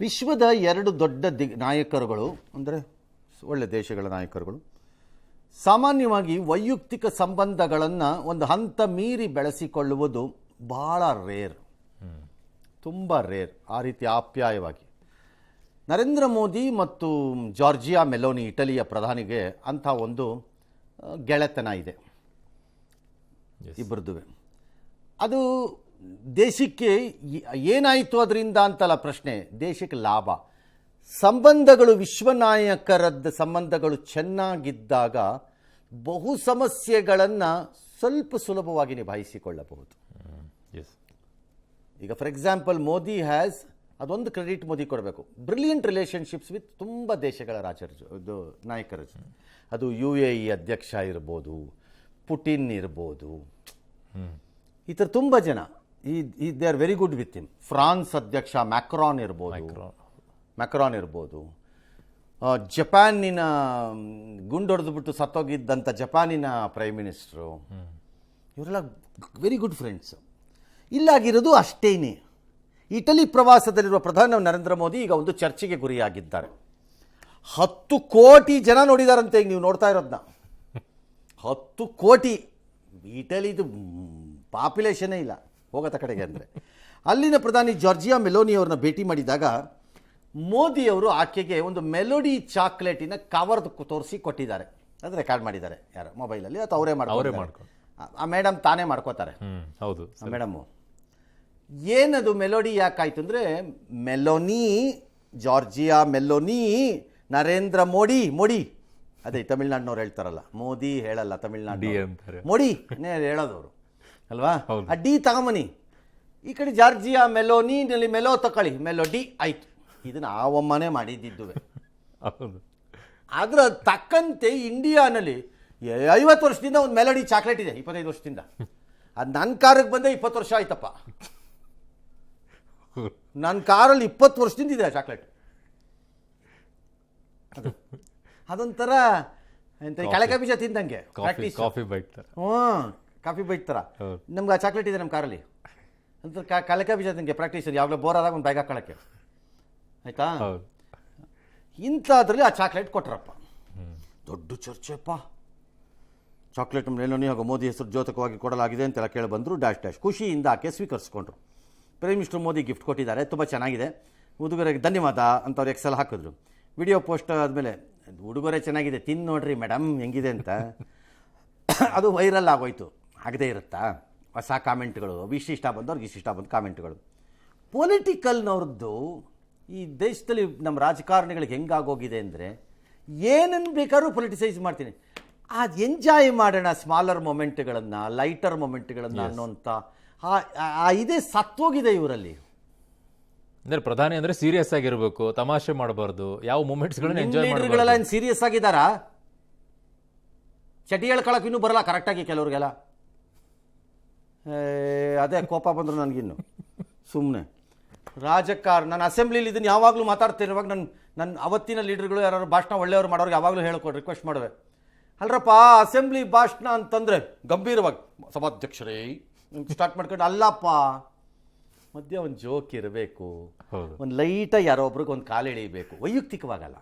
ವಿಶ್ವದ ಎರಡು ದೊಡ್ಡ ನಾಯಕರುಗಳು ಅಂದರೆ ಒಳ್ಳೆ ದೇಶಗಳ ನಾಯಕರುಗಳು ಸಾಮಾನ್ಯವಾಗಿ ವೈಯಕ್ತಿಕ ಸಂಬಂಧಗಳನ್ನು ಒಂದು ಹಂತ ಮೀರಿ ಬೆಳೆಸಿಕೊಳ್ಳುವುದು ಬಹಳ ರೇರ್, ತುಂಬ ರೇರ್. ಆ ರೀತಿ ಆಪ್ಯಾಯವಾಗಿ ನರೇಂದ್ರ ಮೋದಿ ಮತ್ತು ಜಾರ್ಜಿಯಾ ಮೆಲೋನಿ ಇಟಲಿಯ ಪ್ರಧಾನಿಗೆ ಅಂಥ ಒಂದು ಗೆಳೆತನ ಇದೆ ಇಬ್ಬರದುವೆ. ಅದು ದೇಶಕ್ಕೆ ಏನಾಯಿತು ಅದರಿಂದ ಅಂತಲ್ಲ ಪ್ರಶ್ನೆ, ದೇಶಕ್ಕೆ ಲಾಭ. ಸಂಬಂಧಗಳು ವಿಶ್ವನಾಯಕರದ್ದ ಸಂಬಂಧಗಳು ಚೆನ್ನಾಗಿದ್ದಾಗ ಬಹು ಸಮಸ್ಯೆಗಳನ್ನು ಸ್ವಲ್ಪ ಸುಲಭವಾಗಿ ನಿಭಾಯಿಸಿಕೊಳ್ಳಬಹುದು. ಈಗ ಫಾರ್ ಎಕ್ಸಾಂಪಲ್ ಮೋದಿ ಹ್ಯಾಸ್, ಅದೊಂದು ಕ್ರೆಡಿಟ್ ಮೋದಿ ಕೊಡಬೇಕು, ಬ್ರಿಲಿಯಂಟ್ ರಿಲೇಷನ್ಶಿಪ್ಸ್ ವಿತ್ ತುಂಬ ದೇಶಗಳ ಇದು ನಾಯಕರ. ಅದು UAE ಅಧ್ಯಕ್ಷ ಇರ್ಬೋದು, ಪುಟಿನ್ ಇರ್ಬೋದು, ಈ ಥರ ತುಂಬ ಜನ they are very good with him. France ಅಧ್ಯಕ್ಷ ಮ್ಯಾಕ್ರಾನ್ ಇರ್ಬೋದು, ಜಪಾನಿನ ಗುಂಡೊಡೆದ್ಬಿಟ್ಟು ಸತ್ತೋಗಿದ್ದಂಥ ಜಪಾನಿನ ಪ್ರೈಮ್ ಮಿನಿಸ್ಟ್ರು, ಇವರೆಲ್ಲ ವೆರಿ ಗುಡ್ ಫ್ರೆಂಡ್ಸ್. ಇಲ್ಲಾಗಿರೋದು ಅಷ್ಟೇನೆ. ಇಟಲಿ ಪ್ರವಾಸದಲ್ಲಿರುವ ಪ್ರಧಾನಿ ನರೇಂದ್ರ ಮೋದಿ ಈಗ ಒಂದು ಚರ್ಚೆಗೆ ಗುರಿಯಾಗಿದ್ದಾರೆ. 10 ಕೋಟಿ ಜನ ನೋಡಿದಾರಂತೆ. ಈಗ ನೀವು ನೋಡ್ತಾ ಇರೋದನ್ನ 10 ಕೋಟಿ. ಇಟಲಿದು ಪಾಪ್ಯುಲೇಷನ್ನೇ ಇಲ್ಲ ಹೋಗತ್ತ ಕಡೆಗೆ. ಅಂದರೆ ಅಲ್ಲಿನ ಪ್ರಧಾನಿ ಜಾರ್ಜಿಯಾ ಮೆಲೋನಿ ಅವ್ರನ್ನ ಭೇಟಿ ಮಾಡಿದಾಗ ಮೋದಿಯವರು ಆಕೆಗೆ ಒಂದು ಮೆಲೋಡಿ ಚಾಕ್ಲೇಟಿನ ಕವರ್ ತೋರಿಸಿ ಕೊಟ್ಟಿದ್ದಾರೆ. ಅದು ರೆಕಾರ್ಡ್ ಮಾಡಿದ್ದಾರೆ ಯಾರು ಮೊಬೈಲಲ್ಲಿ, ಅಥವಾ ಅವರೇ ಮಾಡ್ಕೊಂಡು ಆ ಮೇಡಮ್ ತಾನೇ ಮಾಡ್ಕೋತಾರೆ. ಹೌದು ಮೇಡಮ್ಮು. ಏನದು ಮೆಲೋಡಿ ಯಾಕಾಯ್ತು ಅಂದರೆ, ಮೆಲೋನಿ, ಜಾರ್ಜಿಯಾ ಮೆಲೋನಿ, ನರೇಂದ್ರ ಮೋಡಿ ಅದೇ ತಮಿಳ್ನಾಡಿನವ್ರು ಹೇಳ್ತಾರಲ್ಲ, ಮೋದಿ ಹೇಳಲ್ಲ ತಮಿಳ್ನಾಡು, ಮೋಡಿ ಹೇಳೋದವರು ಅಲ್ವಾ. ಆ ಡಿ ತಗೊಂಬನಿ. ಈ ಕಡೆ ಜಾರ್ಜಿಯಾ ಮೆಲೋನಿನಲ್ಲಿ ಮೆಲೋ ತಗೊಳ್ಳಿ, ಮೆಲೋಡಿ ಆಯ್ತು. ಇದನ್ನು ಆವಮ್ಮನೇ ಮಾಡಿದ್ದಿದ್ದುವೆ. ಅದರ ತಕ್ಕಂತೆ ಇಂಡಿಯಾನಲ್ಲಿ 50 ವರ್ಷದಿಂದ ಒಂದು ಮೆಲೋಡಿ ಚಾಕ್ಲೇಟ್ ಇದೆ, 25 ವರ್ಷದಿಂದ. ಅದು ನನ್ನ ಕಾರಿಗೆ ಬಂದೆ 20 ವರ್ಷ ಆಯ್ತಪ್ಪ. ನನ್ನ ಕಾರಲ್ಲಿ 20 ವರ್ಷದಿಂದ ಇದೆ ಚಾಕ್ಲೇಟ್. ಅದೊಂಥರ ಎಂತ ಕಳಕಾಯಿ ಬೀಜ ತಿಂದಂಗೆ ಪ್ರಾಕ್ಟೀಸ್. ಕಾಫಿ ಬೈಟ್ ಥರ ನಮ್ಗೆ ಆ ಚಾಕ್ಲೇಟ್ ಇದೆ ನಮ್ಮ ಕಾರಲ್ಲಿ ಅಂತ. ಕಳಕಾಯಿ ಬೀಜ ತಿಂಗೆ ಪ್ರಾಕ್ಟೀಸ್. ಯಾವಾಗಲೂ ಬೋರ್ ಆದಾಗ ಒಂದು ಬ್ಯಾಗ್ ಹಾಕೊಳ್ಳೋಕ್ಕೆ ಆಯ್ತಾ. ಇಂಥದ್ರಲ್ಲಿ ಆ ಚಾಕ್ಲೇಟ್ ಕೊಟ್ರಪ್ಪ. ದೊಡ್ಡ ಚರ್ಚೆಪ್ಪ. ಚಾಕ್ಲೇಟ್ ಮೆಲೋನಿ ಹಾಗೂ ಮೋದಿ ಹೆಸರು ದ್ಯೋತಕವಾಗಿ ಕೊಡಲಾಗಿದೆ ಅಂತೆಲ್ಲ ಕೇಳಿ ಬಂದರು. ಡ್ಯಾಶ್ ಖುಷಿಯಿಂದ ಆಕೆ ಸ್ವೀಕರಿಸ್ಕೊಂಡ್ರು. ಪ್ರೈಮ್ ಮಿನಿಸ್ಟರ್ ಮೋದಿ ಗಿಫ್ಟ್ ಕೊಟ್ಟಿದ್ದಾರೆ, ತುಂಬ ಚೆನ್ನಾಗಿದೆ, ಉಡುಗೊರೆಗೆ ಧನ್ಯವಾದ ಅಂತ ಅವ್ರು ಎಕ್ಸೆಲ್ ಹಾಕಿದ್ರು. ವಿಡಿಯೋ ಪೋಸ್ಟ್ ಆದಮೇಲೆ ಉಡುಗೊರೆ ಚೆನ್ನಾಗಿದೆ, ತಿಂದು ನೋಡ್ರಿ ಮೇಡಮ್ ಹೆಂಗಿದೆ ಅಂತ. ಅದು ವೈರಲ್ ಆಗೋಯ್ತು. ಆಗದೇ ಇರುತ್ತಾ ಹೊಸ ಕಾಮೆಂಟ್ಗಳು, ವಿಶಿಷ್ಟ ಬಂದವ್ರಿಗೆ ಇಷ್ಟ ಬಂದು ಕಾಮೆಂಟ್ಗಳು. ಪೊಲಿಟಿಕಲ್ನವ್ರದ್ದು ಈ ದೇಶದಲ್ಲಿ ನಮ್ಮ ರಾಜಕಾರಣಿಗಳಿಗೆ ಹೆಂಗಾಗೋಗಿದೆ ಅಂದರೆ, ಏನನ್ನು ಬೇಕಾದ್ರೂ ಪೊಲಿಟಿಸೈಸ್ ಮಾಡ್ತೀನಿ, ಅದು ಎಂಜಾಯ್ ಮಾಡೋಣ ಸ್ಮಾಲರ್ ಮೊಮೆಂಟ್ಗಳನ್ನು, ಲೈಟರ್ ಮೊಮೆಂಟ್ಗಳನ್ನು ಅನ್ನೋಂಥ ಇದೇ ಸತ್ತೋಗಿದೆ ಇವರಲ್ಲಿ. ಅಂದರೆ ಪ್ರಧಾನಿ ಅಂದರೆ ಸೀರಿಯಸ್ ಆಗಿರಬೇಕು, ತಮಾಷೆ ಮಾಡಬಾರ್ದು, ಯಾವ ಮೂಮೆಂಟ್ಸ್ಗಳನ್ನ ಎಂಜಾಯ್ ಮಾಡಬಾರ್ದು. ಏನು ಸೀರಿಯಸ್ ಆಗಿದ್ದಾರಾ? ಚಟಿ ಹೇಳ್ಕೊಳಕ್ಕೆ ಇನ್ನೂ ಬರಲ್ಲ ಕರೆಕ್ಟಾಗಿ ಕೆಲವ್ರಿಗೆಲ್ಲ. ಅದೇ ಕೋಪ ಬಂದರು ನನಗಿನ್ನು. ಸುಮ್ಮನೆ ನಾನು ಅಸೆಂಬ್ಲಿಲಿ ಇದನ್ನು ಯಾವಾಗಲೂ ಮಾತಾಡ್ತೇನೆ. ಇವಾಗ ನನ್ನ ಅವತ್ತಿನ ಲೀಡರ್ಗಳು ಯಾರು ಭಾಷಣ ಒಳ್ಳೆಯವರು ಮಾಡೋರಿಗೆ ಯಾವಾಗಲೂ ರಿಕ್ವೆಸ್ಟ್ ಮಾಡುವೆ, ಅಲ್ರಪ್ಪ ಅಸೆಂಬ್ಲಿ ಭಾಷಣ ಅಂತಂದರೆ ಗಂಭೀರವಾಗಿ ಸಭಾಧ್ಯಕ್ಷರೇ ಸ್ಟಾರ್ಟ್ ಮಾಡ್ಕೊಂಡು, ಅಲ್ಲಪ್ಪ ಮಧ್ಯೆ ಒಂದು ಜೋಕ್ ಇರಬೇಕು, ಒಂದು ಲೈಟಾಗಿ ಯಾರೋ ಒಬ್ರಿಗೆ ಒಂದು ಕಾಲು ಎಳೀಬೇಕು, ವೈಯಕ್ತಿಕವಾಗಲ್ಲ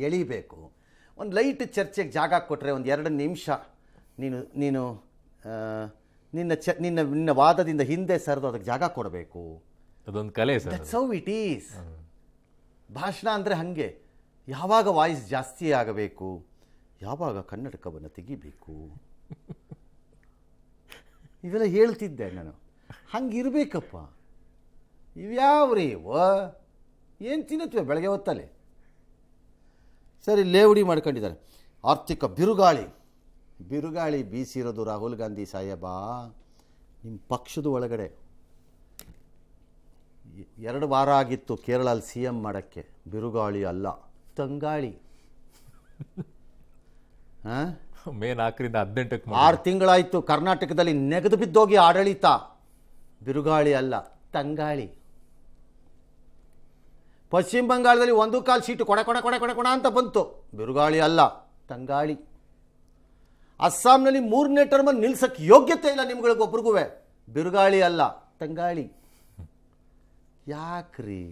ಎಳೀಬೇಕು. ಒಂದು ಲೈಟ್ ಚರ್ಚೆಗೆ ಜಾಗ ಕೊಟ್ಟರೆ ಒಂದು 2 ನಿಮಿಷ ನೀನು ನಿನ್ನ ವಾದದಿಂದ ಹಿಂದೆ ಸರಿದು ಅದಕ್ಕೆ ಜಾಗ ಕೊಡಬೇಕು. ಅದೊಂದು ಕಲೆ sir. That's how it is. ಭಾಷಣ ಅಂದರೆ ಹಾಗೆ. ಯಾವಾಗ ವಾಯ್ಸ್ ಜಾಸ್ತಿ ಆಗಬೇಕು, ಯಾವಾಗ ಕನ್ನಡಕವನ್ನು ತೆಗಿಬೇಕು, ಇವೆಲ್ಲ ಹೇಳ್ತಿದ್ದೆ ನಾನು. ಹಂಗಿರ್ಬೇಕಪ್ಪ. ಇವ್ಯಾವ್ರಿ ಏನು ತಿನ್ನತ್ವೆ ಬೆಳಗ್ಗೆ ಹೊತ್ತಲ್ಲಿ. ಸರಿ, ಲೇವಡಿ ಮಾಡ್ಕೊಂಡಿದ್ದಾರೆ. ಆರ್ಥಿಕ ಬಿರುಗಾಳಿ ಬೀಸಿರೋದು ರಾಹುಲ್ ಗಾಂಧಿ ಸಾಹೇಬ ನಿಮ್ಮ ಪಕ್ಷದ ಒಳಗಡೆ. 2 ವಾರ ಆಗಿತ್ತು ಕೇರಳಲ್ಲಿ CM ಮಾಡೋಕ್ಕೆ. ಬಿರುಗಾಳಿ ಅಲ್ಲ, ತಂಗಾಳಿ. ಮೇ 4ರಿಂದ 18ಕ್ಕೆ 6 ತಿಂಗಳಾಯಿತು ಕರ್ನಾಟಕದಲ್ಲಿ ನೆಗೆದು ಬಿದ್ದೋಗಿ ಆಡಳಿತ. ಬಿರುಗಾಳಿ ಅಲ್ಲ, ತಂಗಾಳಿ. ಪಶ್ಚಿಮ ಬಂಗಾಳದಲ್ಲಿ 1 ಸೀಟು ಕೊಡ ಅಂತ ಬಂತು. ಬಿರುಗಾಳಿ ಅಲ್ಲ, ತಂಗಾಳಿ. ಅಸ್ಸಾಂನಲ್ಲಿ 3ನೇ ಟರ್ಮ್ ನಿಲ್ಸಕ್ಕೆ ಯೋಗ್ಯತೆ ಇಲ್ಲ ನಿಮ್ಗಳಿಗೊಬ್ರಿಗೂ. ಬಿರುಗಾಳಿ ಅಲ್ಲ, ತಂಗಾಳಿ. ಯಾಕ್ರಿ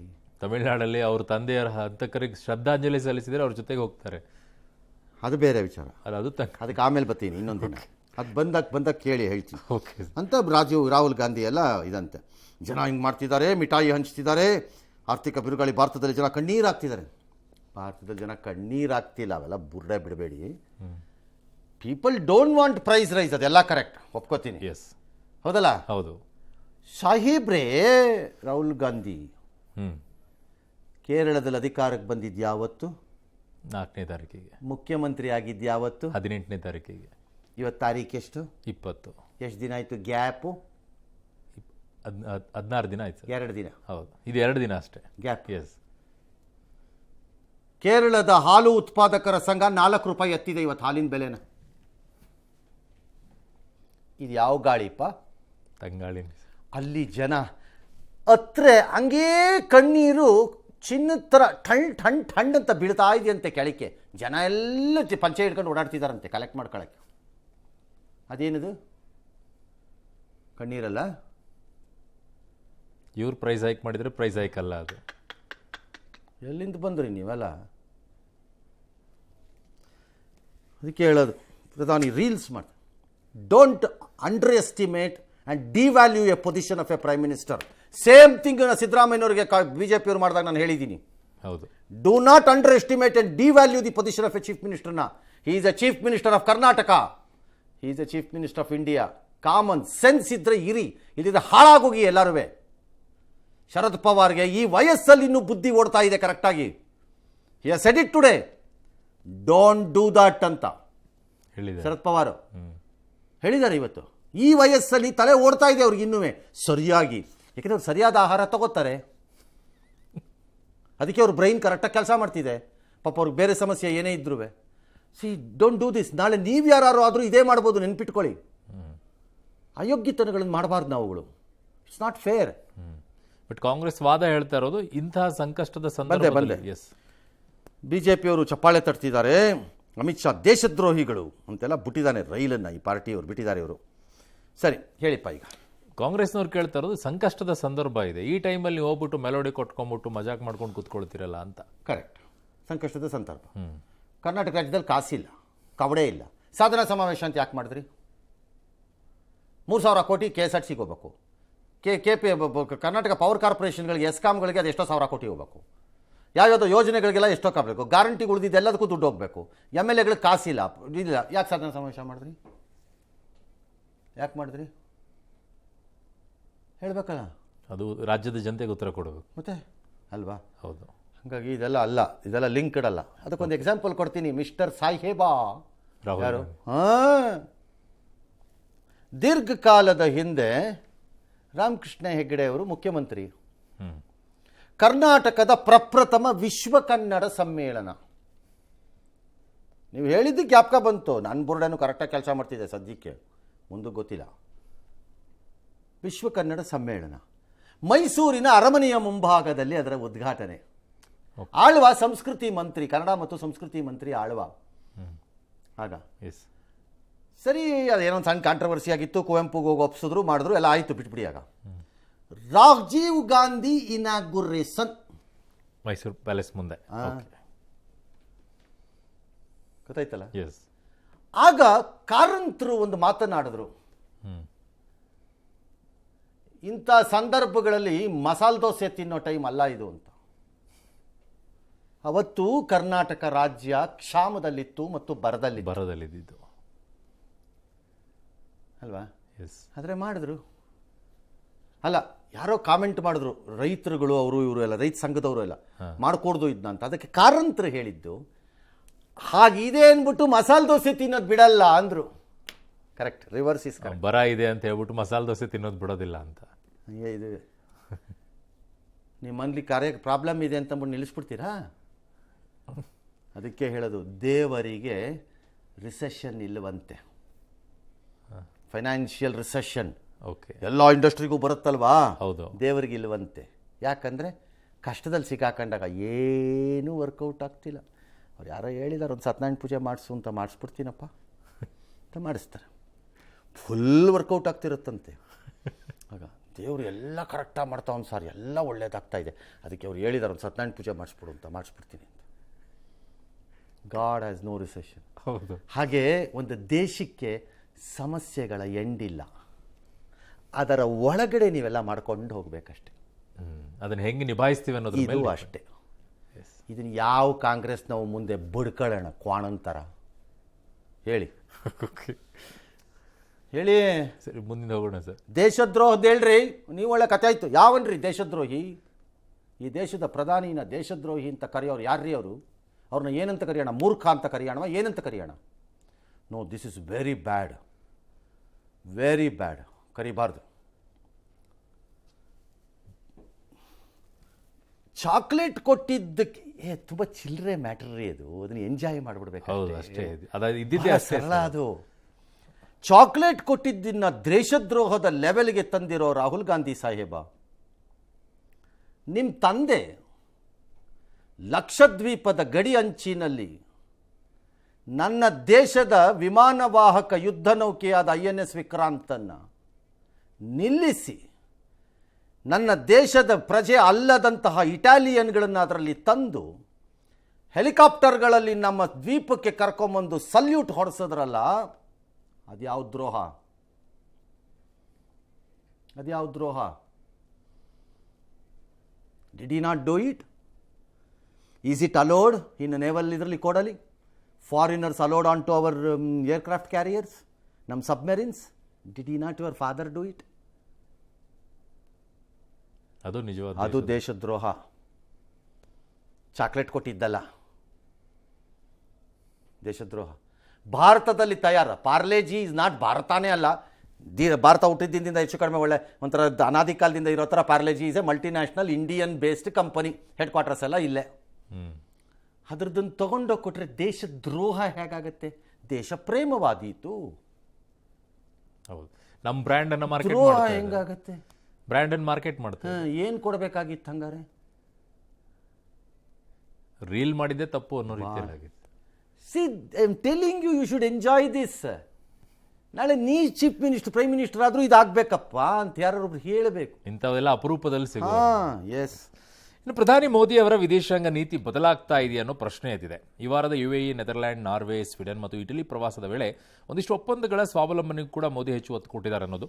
ತಮಿಳುನಾಡಲ್ಲಿ ಅವ್ರ ತಂದೆಯರ ಹಂತಕರಿಗೆ ಶ್ರದ್ಧಾಂಜಲಿ ಸಲ್ಲಿಸಿದರೆ ಅವ್ರ ಜೊತೆಗೆ ಹೋಗ್ತಾರೆ. ಅದು ಬೇರೆ ವಿಚಾರ, ಅದು ಅದಕ್ಕೆ ಆಮೇಲೆ ಬರ್ತೀನಿ ಇನ್ನೊಂದಿನ. ಅದು ಬಂದಾಗ ಕೇಳಿ ಹೇಳ್ತೀನಿ ಓಕೆ ಅಂತ. ರಾಹುಲ್ ಗಾಂಧಿ ಎಲ್ಲ ಇದಂತೆ, ಜನ ಹಿಂಗೆ ಮಾಡ್ತಿದ್ದಾರೆ, ಮಿಠಾಯಿ ಹಂಚ್ತಿದ್ದಾರೆ, ಆರ್ಥಿಕ ಬಿರುಗಾಳಿ, ಭಾರತದಲ್ಲಿ ಜನ ಕಣ್ಣೀರಾಗ್ತಿದ್ದಾರೆ. ಭಾರತದಲ್ಲಿ ಜನ ಕಣ್ಣೀರಾಗ್ತಿಲ್ಲ, ಅವೆಲ್ಲ ಬುರ್ಡೆ ಬಿಡಬೇಡಿ. People don't want price rise, ಅದೆಲ್ಲ ಕರೆಕ್ಟ್, ಒಪ್ಕೋತೀನಿ. ಎಸ್, ಹೌದಲ್ಲ? ಹೌದು. ಸಾಹೇಬ್ರೇ, ರಾಹುಲ್ ಗಾಂಧಿ ಹ್ಮ್, ಕೇರಳದಲ್ಲಿ ಅಧಿಕಾರಕ್ಕೆ ಬಂದಿದ್ಯಾವತ್ತು? 4ನೇ ತಾರೀಕಿಗೆ. ಮುಖ್ಯಮಂತ್ರಿ ಆಗಿದ್ಯಾವತ್ತು? 18ನೇ ತಾರೀಕಿಗೆ. ಇವತ್ತು ತಾರೀಕು ಎಷ್ಟು? 20. ಎಷ್ಟು ದಿನ ಆಯಿತು ಗ್ಯಾಪು? 16 ದಿನ ಆಯ್ತು ಸರ್. 2 ದಿನ. ಹೌದು, ಇದು 2 ದಿನ ಅಷ್ಟೇ ಗ್ಯಾಪ್. ಎಸ್. ಕೇರಳದ ಹಾಲು ಉತ್ಪಾದಕರ ಸಂಘ 4 ರೂಪಾಯಿ ಎತ್ತಿದೆ ಇವತ್ತು ಹಾಲಿನ ಬೆಲೆನ. ಇದು ಯಾವ ಗಾಳಿಪ್ಪ? ತಂಗಾಳಿ. ಅಲ್ಲಿ ಜನ ಹತ್ರ ಹಂಗೇ ಕಣ್ಣೀರು ಚಿನ್ನದ ಥರ ಠಣ್ ಅಂತ ಬೀಳ್ತಾ ಇದೆಯಂತೆ ಕೆಳಕ್ಕೆ. ಜನ ಎಲ್ಲ ಪಂಚೆ ಹಿಡ್ಕೊಂಡು ಓಡಾಡ್ತಿದ್ದಾರಂತೆ ಕಲೆಕ್ಟ್ ಮಾಡ್ಕೊಳಕ್ಕೆ. ಅದೇನದು ಕಣ್ಣೀರಲ್ಲ? ಇವ್ರು ಪ್ರೈಸ್ ಹೈಕ್ ಮಾಡಿದರೆ ಪ್ರೈಸ್ ಹೈಕ್ ಅಲ್ಲ ಅದು. ಎಲ್ಲಿಂದ ಬಂದ್ರಿ ನೀವೆಲ್ಲ? ಅದಕ್ಕೆ ಹೇಳೋದು, ಪ್ರಧಾನಿ ರೀಲ್ಸ್ ಮಾಡಿ, don't underestimate and devalue a position of a prime minister. Same thing ಸಿದ್ದರಾಮಯ್ಯನವರಿಗೆ BJP ಅವ್ರು ಮಾಡಿದಾಗ ನಾನು ಹೇಳಿದ್ದೀನಿ. ಹೌದು. Do not underestimate and devalue the position of a chief ಮಿನಿಸ್ಟರ್ನ. He is a chief minister of Karnataka, he is a chief minister of India. Common sense ಇದ್ರೆ ಇರಿ, ಇಲ್ಲಿದ್ರೆ ಹಾಳಾಗೋಗಿ ಎಲ್ಲರೂ. ಶರದ್ ಪವಾರ್ಗೆ ಈ ವಯಸ್ಸಲ್ಲಿ ಇನ್ನೂ ಬುದ್ಧಿ ಓಡ್ತಾ ಇದೆ ಕರೆಕ್ಟಾಗಿ. He has said it today, don't do that ಅಂತ ಹೇಳಿದ್ದಾರೆ ಶರದ್ ಪವಾರ್ ಹೇಳಿದ್ದಾರೆ ಇವತ್ತು. ಈ ವಯಸ್ಸಲ್ಲಿ ತಲೆ ಓಡ್ತಾ ಇದೆ ಅವ್ರಿಗೆ ಇನ್ನೂ ಸರಿಯಾಗಿ, ಯಾಕೆಂದ್ರೆ ಅವ್ರು ಸರಿಯಾದ ಆಹಾರ ತಗೋತಾರೆ, ಅದಕ್ಕೆ ಅವ್ರ ಬ್ರೈನ್ ಕರೆಕ್ಟಾಗಿ ಕೆಲಸ ಮಾಡ್ತಿದೆ. ಪಾಪ ಅವ್ರಿಗೆ ಬೇರೆ ಸಮಸ್ಯೆ ಏನೇ ಇದ್ರೂ ಸಿ ಡೋಂಟ್ ಡೂ ದಿಸ್. ನಾಳೆ ನೀವು ಯಾರು ಆದರೂ ಇದೇ ಮಾಡ್ಬೋದು, ನೆನ್ಪಿಟ್ಕೊಳ್ಳಿ. ಅಯೋಗ್ಯತನಗಳನ್ನು ಮಾಡಬಾರ್ದು ನಾವುಗಳು. It's not fair. But Congress ವಾದ ಹೇಳ್ತಾ ಇರೋದು ಇಂತಹ ಸಂಕಷ್ಟದ ಸಂದರ್ಭದಲ್ಲಿ ಎಸ್ BJP ಅವರು ಚಪ್ಪಾಳೆ ತಟ್ತಿದ್ದಾರೆ, ಅಮಿತ್ ಶಾ ದೇಶದ್ರೋಹಿಗಳು ಅಂತೆಲ್ಲ ಬಿಟ್ಟಿದ್ದಾನೆ ರೈಲನ್ನು, ಈ ಪಾರ್ಟಿಯವರು ಬಿಟ್ಟಿದ್ದಾರೆ ಇವರು. ಸರಿ ಹೇಳಿಪ್ಪ. ಈಗ ಕಾಂಗ್ರೆಸ್ನವ್ರು ಕೇಳ್ತಾ ಇರೋದು ಸಂಕಷ್ಟದ ಸಂದರ್ಭ ಇದೆ, ಈ ಟೈಮಲ್ಲಿ ನೀವು ಹೋಗ್ಬಿಟ್ಟು ಮೆಲೋಡಿ ಕೊಟ್ಕೊಂಡ್ಬಿಟ್ಟು ಮಜಾಕ್ ಮಾಡ್ಕೊಂಡು ಕೂತ್ಕೊಳ್ತಿರಲ್ಲ ಅಂತ. ಕರೆಕ್ಟ್, ಸಂಕಷ್ಟದ ಸಂದರ್ಭ. ಕರ್ನಾಟಕ ರಾಜ್ಯದಲ್ಲಿ ಕಾಸಿಲ್ಲ, ಕವಡೆ ಇಲ್ಲ, ಸಾಧನಾ ಸಮಾವೇಶ ಅಂತ ಯಾಕೆ ಮಾಡಿದ್ರಿ? 3,000 ಕೋಟಿ KSRTCಗೆ ಹೋಗ್ಬೇಕು, ಕರ್ನಾಟಕ ಪವರ್ ಕಾರ್ಪೊರೇಷನ್ಗಳಿಗೆ, ಎಸ್ಕಾಮ್ಗಳಿಗೆ ಅದು ಎಷ್ಟೋ 1,000 ಕೋಟಿ ಹೋಗ್ಬೇಕು, ಯಾವ್ಯಾವುದೋ ಯೋಜನೆಗಳಿಗೆಲ್ಲ ಎಷ್ಟೋ ಕಾಗಬೇಕು, ಗ್ಯಾರಂಟಿ ಉಳಿದಿದ್ದು ಎಲ್ಲದಕ್ಕೂ ದುಡ್ಡು ಹೋಗಬೇಕು, MLAಗಳಿಗೆ ಕಾಸಿಲ್ಲ, ಇಲ್ಲ. ಯಾಕೆ ಸಾಧನಾ ಸಮಾವೇಶ ಮಾಡಿದ್ರಿ? ಯಾಕೆ ಮಾಡಿದ್ರಿ ಹೇಳಬೇಕಲ್ಲ. ಅದು ರಾಜ್ಯದ ಜನತೆಗೆ ಉತ್ತರ ಕೊಡಬೇಕು ಮತ್ತೆ ಅಲ್ವಾ? ಹೌದು. ಹಾಗಾಗಿ ಇದೆಲ್ಲ ಅಲ್ಲ, ಇದೆಲ್ಲ ಲಿಂಕ್ಡ್ ಅಲ್ಲ. ಅದಕ್ಕೊಂದು ಎಕ್ಸಾಂಪಲ್ ಕೊಡ್ತೀನಿ. ಮಿಸ್ಟರ್ ಸಾಹೇಬಾ ಯಾರು? ದೀರ್ಘಕಾಲದ ಹಿಂದೆ ರಾಮಕೃಷ್ಣ ಹೆಗಡೆ ಅವರು ಮುಖ್ಯಮಂತ್ರಿ. ಕರ್ನಾಟಕದ ಪ್ರಪ್ರಥಮ ವಿಶ್ವ ಕನ್ನಡ ಸಮ್ಮೇಳನ. ನೀವು ಹೇಳಿದ್ದು ಜ್ಞಾಪಕ ಬಂತು. ನನ್ನ ಬೋರ್ಡನ್ನು ಕರೆಕ್ಟಾಗಿ ಕೆಲಸ ಮಾಡ್ತಿದೆ ಸದ್ಯಕ್ಕೆ, ಮುಂದಕ್ಕೆ ಗೊತ್ತಿಲ್ಲ. ವಿಶ್ವ ಕನ್ನಡ ಸಮ್ಮೇಳನ ಮೈಸೂರಿನ ಅರಮನೆಯ ಮುಂಭಾಗದಲ್ಲಿ ಅದರ ಉದ್ಘಾಟನೆ. ಆಳ್ವ ಸಂಸ್ಕೃತಿ ಮಂತ್ರಿ, ಕನ್ನಡ ಮತ್ತು ಸಂಸ್ಕೃತಿ ಮಂತ್ರಿ ಆಳ್ವ ಆಗ. ಸರಿ, ಅದೇನೊಂದು ಸಣ್ಣ ಕಾಂಟ್ರವರ್ಸಿ ಆಗಿತ್ತು, ಕುವೆಂಪುಗೆ ಹೋಗಿ ಒಪ್ಸಿದ್ರು, ಮಾಡಿದ್ರು, ಎಲ್ಲ ಆಯಿತು, ಬಿಟ್ಬಿಡಿ. ಆಗ ರಾಜೀವ್ ಗಾಂಧಿ ಇನಾಗುರೇಷನ್ ಮೈಸೂರು ಪ್ಯಾಲೇಸ್ ಮುಂದೆ, ಗೊತ್ತಾಯ್ತಲ್ಲ. ಎಸ್. ಆಗ ಕಾರಂತರು ಒಂದು ಮಾತನಾಡಿದ್ರು, ಇಂಥ ಸಂದರ್ಭಗಳಲ್ಲಿ ಮಸಾಲೆ ದೋಸೆ ತಿನ್ನೋ ಟೈಮ್ ಅಲ್ಲ ಇದು ಅಂತ. ಅವತ್ತು ಕರ್ನಾಟಕ ರಾಜ್ಯ ಕ್ಷಾಮದಲ್ಲಿತ್ತು ಮತ್ತು ಬರದಲ್ಲಿದ್ದು ಅಲ್ವಾ? ಎಸ್. ಆದರೆ ಮಾಡಿದ್ರು ಅಲ್ಲ, ಯಾರೋ ಕಾಮೆಂಟ್ ಮಾಡಿದ್ರು, ರೈತರುಗಳು ಅವರು ಇವರು ಎಲ್ಲ, ರೈತ ಸಂಘದವರು ಎಲ್ಲ ಮಾಡ್ಕೊಡ್ದು ಇದನ್ನ ಅಂತ. ಅದಕ್ಕೆ ಕಾರಂತರು ಹೇಳಿದ್ದು, ಹಾಗಿದೆ ಅಂದ್ಬಿಟ್ಟು ಮಸಾಲೆ ದೋಸೆ ತಿನ್ನೋದು ಬಿಡಲ್ಲ ಅಂದರು. Correct, reverse is correct. ಬರ ಇದೆ ಅಂತ ಹೇಳ್ಬಿಟ್ಟು ಮಸಾಲೆ ದೋಸೆ ತಿನ್ನೋದು ಬಿಡೋದಿಲ್ಲ ಅಂತ. ಹಂಗೆ ಇದು ನಿಮ್ಮ ಮನೇಲಿ ಪ್ರಾಬ್ಲಮ್ ಇದೆ ಅಂತಂದ್ಬಿಟ್ಟು ನಿಲ್ಲಿಸ್ಬಿಡ್ತೀರಾ? ಅದಕ್ಕೆ ಹೇಳೋದು, ದೇವರಿಗೆ ರಿಸೆಷನ್ ಇಲ್ಲವಂತೆ, ಫೈನಾನ್ಷಿಯಲ್ ರಿಸೆಷನ್. ಓಕೆ, ಎಲ್ಲ ಇಂಡಸ್ಟ್ರಿಗೂ ಬರುತ್ತಲ್ವಾ? ಹೌದು. ದೇವರಿಗೆ ಇಲ್ಲವಂತೆ. ಯಾಕಂದರೆ ಕಷ್ಟದಲ್ಲಿ ಸಿಕ್ಕಾಕೊಂಡಾಗ ಏನೂ ವರ್ಕೌಟ್ ಆಗ್ತಿಲ್ಲ. ಅವ್ರು ಯಾರೋ ಹೇಳಿದಾರೆ, ಒಂದು ಸತ್ಯನಾರಾಯಣ ಪೂಜೆ ಮಾಡಿಸು ಅಂತ, ಮಾಡಿಸ್ಬಿಡ್ತೀನಪ್ಪ ಅಂತ ಮಾಡಿಸ್ತಾರೆ. ಫುಲ್ ವರ್ಕೌಟ್ ಆಗ್ತಿರುತ್ತಂತೆ. ಆಗ ದೇವರು ಎಲ್ಲ ಕರೆಕ್ಟಾಗಿ ಮಾಡ್ತಾವನು ಸರ್, ಎಲ್ಲ ಒಳ್ಳೇದಾಗ್ತಾ ಇದೆ, ಅದಕ್ಕೆ ಅವ್ರು ಹೇಳಿದಾರೆ ಒಂದು ಸತ್ಯನಾರಾಯಣ ಪೂಜೆ ಮಾಡಿಸ್ಬಿಡು ಅಂತ, ಮಾಡಿಸ್ಬಿಡ್ತೀನಿ ಅಂತ. God has no recession. ಹೌದು. ಹಾಗೆ ಒಂದು ದೇಶಕ್ಕೆ ಸಮಸ್ಯೆಗಳ ಎಂಡಿಲ್ಲ, ಅದರ ಒಳಗಡೆ ನೀವೆಲ್ಲ ಮಾಡ್ಕೊಂಡು ಹೋಗ್ಬೇಕಷ್ಟೆ. ಅದನ್ನ ಹೆಂಗೆ ನಿಭಾಯಿಸ್ತೀವಿ ಅನ್ನೋದ್ರ ಇದು ಮೇಲೆ ಅಷ್ಟೇ. ಇದನ್ನು ಯಾವ ಕಾಂಗ್ರೆಸ್ ನಾವು ಮುಂದೆ ಬಡ್ಕೊಳ್ಳೋಣ ಕ್ವಾಣನ್ ಥರ? ಹೇಳಿ ಹೇಳಿ. ಸರಿ, ಮುಂದಿನ ಹೋಗೋಣ ಸರ್. ದೇಶದ್ರೋಹದ ಹೇಳ್ರಿ, ನೀವು ಒಳ್ಳೆ ಕತೆ ಆಯಿತು. ಯಾವನ್ರಿ ದೇಶದ್ರೋಹಿ? ಈ ದೇಶದ ಪ್ರಧಾನಿನ ದೇಶದ್ರೋಹಿ ಅಂತ ಕರೆಯೋರು ಯಾರ್ರೀ ಅವರು? ಅವ್ರನ್ನ ಏನಂತ ಕರೆಯೋಣ? ಮೂರ್ಖ ಅಂತ ಕರೆಯೋಣ? ಏನಂತ ಕರೆಯೋಣ? No, this is very bad, very bad. ಕರಿಬಾರ್ದು. ಚಾಕ್ಲೇಟ್ ಕೊಟ್ಟಿದ್ದಕ್ಕೆ ತುಂಬ ಚಿಲ್ಲರೆ ಮ್ಯಾಟರ್ ರೀ ಅದು, ಅದನ್ನ ಎಂಜಾಯ್ ಮಾಡಿಬಿಡ್ಬೇಕು. ಹೌದು, ಅಷ್ಟೇ. ಇದ್ದಿದ್ದೇ ಅಷ್ಟೇ ಸರಳ ಅದು. ಚಾಕ್ಲೇಟ್ ಕೊಟ್ಟಿದ್ದನ್ನ ದೇಶದ್ರೋಹದ ಲೆವೆಲ್ಗೆ ತಂದಿರೋ ರಾಹುಲ್ ಗಾಂಧಿ ಸಾಹೇಬ, ನಿಮ್ಮ ತಂದೆ ಲಕ್ಷದ್ವೀಪದ ಗಡಿ ಅಂಚಿನಲ್ಲಿ ನನ್ನ ದೇಶದ ವಿಮಾನವಾಹಕ ಯುದ್ಧ ನೌಕೆಯಾದ INS ವಿಕ್ರಾಂತನ್ನು ನಿಲ್ಲಿಸಿ ನನ್ನ ದೇಶದ ಪ್ರಜೆ ಅಲ್ಲದಂತಹ ಇಟಾಲಿಯನ್ಗಳನ್ನು ಅದರಲ್ಲಿ ತಂದು ಹೆಲಿಕಾಪ್ಟರ್ಗಳಲ್ಲಿ ನಮ್ಮ ದ್ವೀಪಕ್ಕೆ ಕರ್ಕೊಂಬಂದು ಸಲ್ಯೂಟ್ ಹೊಡೆಸಿದ್ರಲ್ಲ, ಅದ್ಯಾವ ದ್ರೋಹ? ಅದ್ಯಾವ ದ್ರೋಹ? Did he not do it? Is it allowed in naval ಇದರಲ್ಲಿ ಕೊಡಲಿ? Foreigners allowed on to our aircraft carriers, ನಮ್ಮ submarines? Did he not your father do it? ಅದು ನಿಜವಾದ, ಅದು ದೇಶದ್ರೋಹ. ಚಾಕ್ಲೇಟ್ ಕೊಟ್ಟಿದ್ದಲ್ಲ, ದೇಶದ್ರೋಹ. ಭಾರತದಲ್ಲಿ ತಯಾರ ಪಾರ್ಲೇಜಿ ಇಸ್ ನಾಟ್ ಭಾರತಾನೇ ಅಲ್ಲ, ಭಾರತ ಹುಟ್ಟಿದ್ದಿಂದ ಹೆಚ್ಚು ಕಡಿಮೆ ಒಳ್ಳೆ ಒಂಥರ ಅನಾದಿ ಕಾಲದಿಂದ ಇರೋ ಥರ Parle-G is A multinational Indian based company, head quarters ಎಲ್ಲ ಇಲ್ಲೇ. ಅದ್ರದ್ದನ್ನು ತಗೊಂಡೋಗಿ ಕೊಟ್ಟರೆ ದೇಶದ್ರೋಹ ಹೇಗಾಗತ್ತೆ? ದೇಶ ಪ್ರೇಮವಾದೀತು. ಹೌದು, ನಮ್ಮ ಬ್ರ್ಯಾಂಡ್ ಅನ್ನು ಮಾರ್ಕೆಟ್ ದ್ರೋಹ ಮಾಡ್ತಾರೆ. ಹೆಂಗಾಗತ್ತೆ? ಬ್ರ್ಯಾಂಡ್ ಅನ್ನು ಮಾರ್ಕೆಟ್ ಮಾಡ್ತಾರೆ. ಏನು ಕೊಡಬೇಕಾಗಿತ್ತು ಹಂಗಾರೆ? ರೀಲ್ ಮಾಡಿದ್ದೆ ತಪ್ಪು ಅನ್ನೋ ರೀತಿಯಲ್ಲಿ ಆಗಿದೆ. See, I'm telling you, you should enjoy this. ನಾಳೆ ನೀ ಚೀಫ್ ಮಿನಿಸ್ಟರ್, ಪ್ರೈಮ್ ಮಿನಿಸ್ಟರ್ ಆದರೂ ಇದಾಗಬೇಕಪ್ಪ ಅಂತ ಯಾರೊಬ್ರು ಹೇಳಬೇಕು. ಇಂಥವೆಲ್ಲ ಅಪರೂಪದಲ್ಲಿ ಸಿಗುತ್ತೆ. ಎಸ್. ಇನ್ನು ಪ್ರಧಾನಿ ಮೋದಿ ಅವರ ವಿದೇಶಾಂಗ ನೀತಿ ಬದಲಾಗ್ತಾ ಇದೆಯಾ ಅನ್ನೋ ಪ್ರಶ್ನೆ ಎದ್ದಿದೆ. ಈ ವಾರದ UAE, ನೆದರ್ಲ್ಯಾಂಡ್, ನಾರ್ವೆ, ಸ್ವೀಡನ್ ಮತ್ತು ಇಟಲಿ ಪ್ರವಾಸದ ವೇಳೆ ಒಂದಿಷ್ಟು ಒಪ್ಪಂದಗಳ ಸ್ವಾವಲಂಬನೆಗೂ ಕೂಡ ಮೋದಿ ಹೆಚ್ಚು ಒತ್ತು ಕೊಟ್ಟಿದ್ದಾರೆ ಅನ್ನೋದು.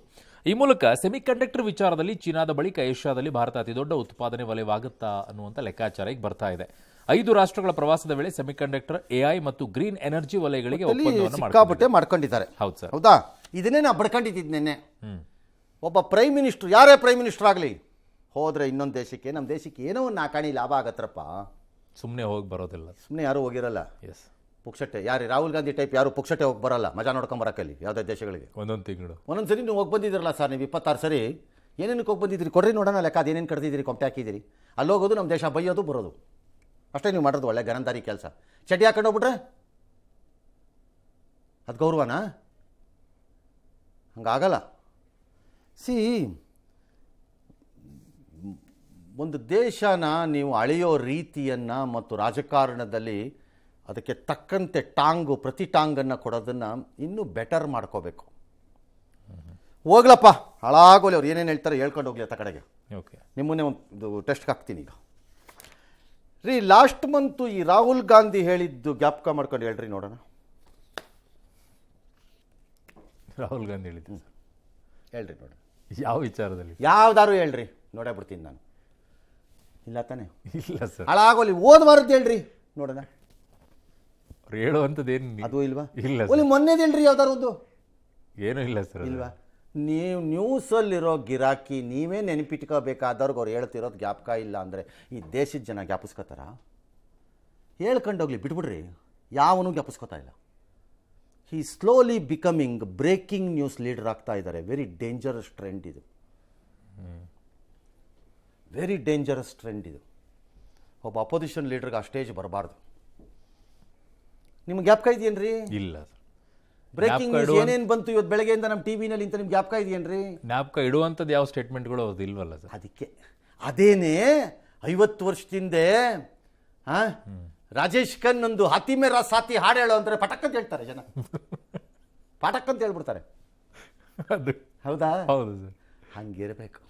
ಈ ಮೂಲಕ ಸೆಮಿಕಂಡಕ್ಟರ್ ವಿಚಾರದಲ್ಲಿ ಚೀನಾದ ಬಳಿಕ ಏಷ್ಯಾದಲ್ಲಿ ಭಾರತ ಅತಿದೊಡ್ಡ ಉತ್ಪಾದನೆ ವಲಯವಾಗುತ್ತಾ ಅನ್ನುವಂಥ ಲೆಕ್ಕಾಚಾರ ಈಗ ಬರ್ತಾ ಇದೆ. 5 ರಾಷ್ಟ್ರಗಳ ಪ್ರವಾಸದ ವೇಳೆ ಸೆಮಿಕಂಡಕ್ಟರ್, AI ಮತ್ತು ಗ್ರೀನ್ ಎನರ್ಜಿ ವಲಯಗಳಿಗೆ ಒಪ್ಪಂದವನ್ನು ಮಾಡ್ಕೊಂಡಿದ್ದಾರೆ. ಹೌದು ಸರ್. ಹೌದಾ? ಇದನ್ನೇ ನಾ ಬಡ್ಕೊಂಡಿದ್ದು ನೆನ್ನೆ. ಒಬ್ಬ ಪ್ರೈಮ್ ಮಿನಿಸ್ಟರ್, ಯಾರೇ ಪ್ರೈಮ್ ಮಿನಿಸ್ಟರ್ ಆಗಲಿ, ಹೋದ್ರೆ ಇನ್ನೊಂದು ದೇಶಕ್ಕೆ, ನಮ್ಮ ದೇಶಕ್ಕೆ ಏನೋ ಒಂದು ನಾಕಾಣಿ ಲಾಭ ಆಗತ್ರಪ್ಪ. ಸುಮ್ಮನೆ ಹೋಗಿ ಬರೋದಿಲ್ಲ, ಸುಮ್ಮನೆ ಯಾರೂ ಹೋಗಿರಲ್ಲ. ಎಸ್, ಪುಕ್ಷಟೆ. ಯಾರು ರಾಹುಲ್ ಗಾಂಧಿ ಟೈಪ್ ಯಾರು ಪುಕ್ಷಟೆ ಹೋಗಿ ಬರಲ್ಲ, ಮಜಾ ನೋಡ್ಕೊಂಬರಕ್ಕಲ್ಲಿ ಯಾವುದೇ ದೇಶಗಳಿಗೆ. ಒಂದೊಂದು ತಿಂಗಳು ಒಂದೊಂದು ಸರಿ ನೀವು ಹೋಗಿ ಬಂದಿದ್ದೀರಲ್ಲ ಸರ್, ನೀವು 26 ಸರಿ ಏನೇನಕ್ಕೆ ಹೋಗಿ ಬಂದಿದ್ದೀರಿ ಕೊಡ್ರಿ ನೋಡೋಣ ಲೆಕ್ಕ. ಅದೇನೇನು ಕಡ್ದಿದ್ದೀರಿ, ಕೊಮಟೆ ಹಾಕಿದ್ದೀರಿ, ಅಲ್ಲಿ ಹೋಗೋದು ನಮ್ಮ ದೇಶ ಬೈಯೋದು ಬರೋದು ಅಷ್ಟೇ ನೀವು ಮಾಡೋದು. ಒಳ್ಳೆ ಗರಂದಾರಿ ಕೆಲಸ. ಚಡ್ಡಿ ಹಾಕೊಂಡು ಹೋಗ್ಬಿಟ್ರೆ ಅದು ಗೌರವನಾ? ಹಂಗಾಗಲ್ಲ. ಸಿ, ಒಂದು ದೇಶನ ನೀವು ಅಳೆಯೋ ರೀತಿಯನ್ನು ಮತ್ತು ರಾಜಕಾರಣದಲ್ಲಿ ಅದಕ್ಕೆ ತಕ್ಕಂತೆ ಪ್ರತಿ ಟಾಂಗನ್ನು ಕೊಡೋದನ್ನು ಇನ್ನೂ ಬೆಟರ್ ಮಾಡ್ಕೋಬೇಕು. ಹೋಗ್ಲಪ್ಪ, ಹಾಳಾಗೋಲಿ, ಅವ್ರು ಏನೇನು ಹೇಳ್ತಾರೆ ಹೇಳ್ಕೊಂಡು ಹೋಗ್ಲಿ ಅತ್ತ ಕಡೆಗೆ. ಓಕೆ, ನಿಮ್ಮನ್ನೇ ಒಂದು ಟೆಸ್ಟ್ಗೆ ಹಾಕ್ತೀನಿ ಈಗ ರೀ. ಲಾಸ್ಟ್ ಮಂತು ಈ ರಾಹುಲ್ ಗಾಂಧಿ ಹೇಳಿದ್ದು ಜ್ಞಾಪಕ ಮಾಡ್ಕೊಂಡು ಹೇಳ್ರಿ ನೋಡೋಣ. ರಾಹುಲ್ ಗಾಂಧಿ ಹೇಳಿದ್ದು ಹೇಳ್ರಿ ನೋಡೋಣ. ಯಾವ ವಿಚಾರದಲ್ಲಿ? ಯಾವ್ದಾರು ಹೇಳ್ರಿ, ನೋಡೇ ಬಿಡ್ತೀನಿ ನಾನು. ಇಲ್ಲ ತಾನೆ? ಇಲ್ಲ ಸರ್. ಹಾಳಾಗೋಲಿ, ಓದ್ಬಾರದ್ದು ಹೇಳ್ರಿ ನೋಡೋಣ. ಅವ್ರು ಹೇಳುವಂಥದ್ದೇನು ಅದು ಇಲ್ವಾ? ಇಲ್ಲ ಓಲಿ ಮೊನ್ನೆದು ಹೇಳ್ರಿ ಯಾವ್ದಾರು ಒಂದು. ಏನೂ ಇಲ್ಲ ಸರ್. ಇಲ್ವಾ? ನೀವು ನ್ಯೂಸಲ್ಲಿರೋ ಗಿರಾಕಿ ನೀವೇ ನೆನಪಿಟ್ಕೋಬೇಕಾದವ್ರಿಗೆ ಅವ್ರು ಹೇಳ್ತಿರೋದು ಜ್ಞಾಪಕ ಇಲ್ಲ ಅಂದರೆ ಈ ದೇಶದ ಜನ ಜ್ಞಾಪಿಸ್ಕೋತಾರ? ಹೇಳ್ಕೊಂಡೋಗ್ಲಿ, ಬಿಟ್ಬಿಡ್ರಿ. ಯಾವನೂ ಜ್ಞಾಪಿಸ್ಕೋತಾ ಇಲ್ಲ. He slowly becoming breaking news leader ಆಗ್ತಾ ಇದ್ದಾರೆ. ವೆರಿ ಡೇಂಜರಸ್ ಟ್ರೆಂಡ್ ಇದು, ವೆರಿ ಡೇಂಜರಸ್ ಟ್ರೆಂಡ್ ಇದು. ಒಬ್ಬ ಅಪೋಸಿಷನ್ ಲೀಡರ್ಗೆ ಆ ಸ್ಟೇಜ್ ಬರಬಾರ್ದು. ನಿಮ್ಗೆ ಜ್ಞಾಪಕ ಇದೆಯೇನ್ರಿ? ಇಲ್ಲ ಸರ್. ಬ್ರೇಕಿಂಗ್ ನ್ಯೂಸ್ ಏನೇನು ಬಂತು ಇವತ್ತು ಬೆಳಗ್ಗೆಯಿಂದ ನಮ್ಮ ಟಿವಿನಲ್ಲಿ ಅಂತ ನಿಮ್ಗೆ ಜ್ಞಾಪಕ ಇದೆಯೇನ್ರಿ? ಜ್ಞಾಪಕ ಇಡುವಂಥದ್ದು ಯಾವ ಸ್ಟೇಟ್ಮೆಂಟ್ಗಳು ಅದು ಇಲ್ವಲ್ಲ ಸರ್. ಅದಕ್ಕೆ ಅದೇನೇ 50 ವರ್ಷದಿಂದೆ ರಾಜೇಶ್ ಖನ್ನೊಂದು ಹಾತಿ ಮೇರಾ ಸಾತಿ ಹಾಡು ಹೇಳೋ ಅಂದ್ರೆ ಪಟಕ್ ಅಂತ ಹೇಳ್ತಾರೆ ಜನ. ಪಟಕ್ ಅಂತ ಹೇಳ್ಬಿಡ್ತಾರೆ. ಅದು ಹೌದಾ? ಹೌದು ಸರ್. ಹಂಗಿರಬೇಕು.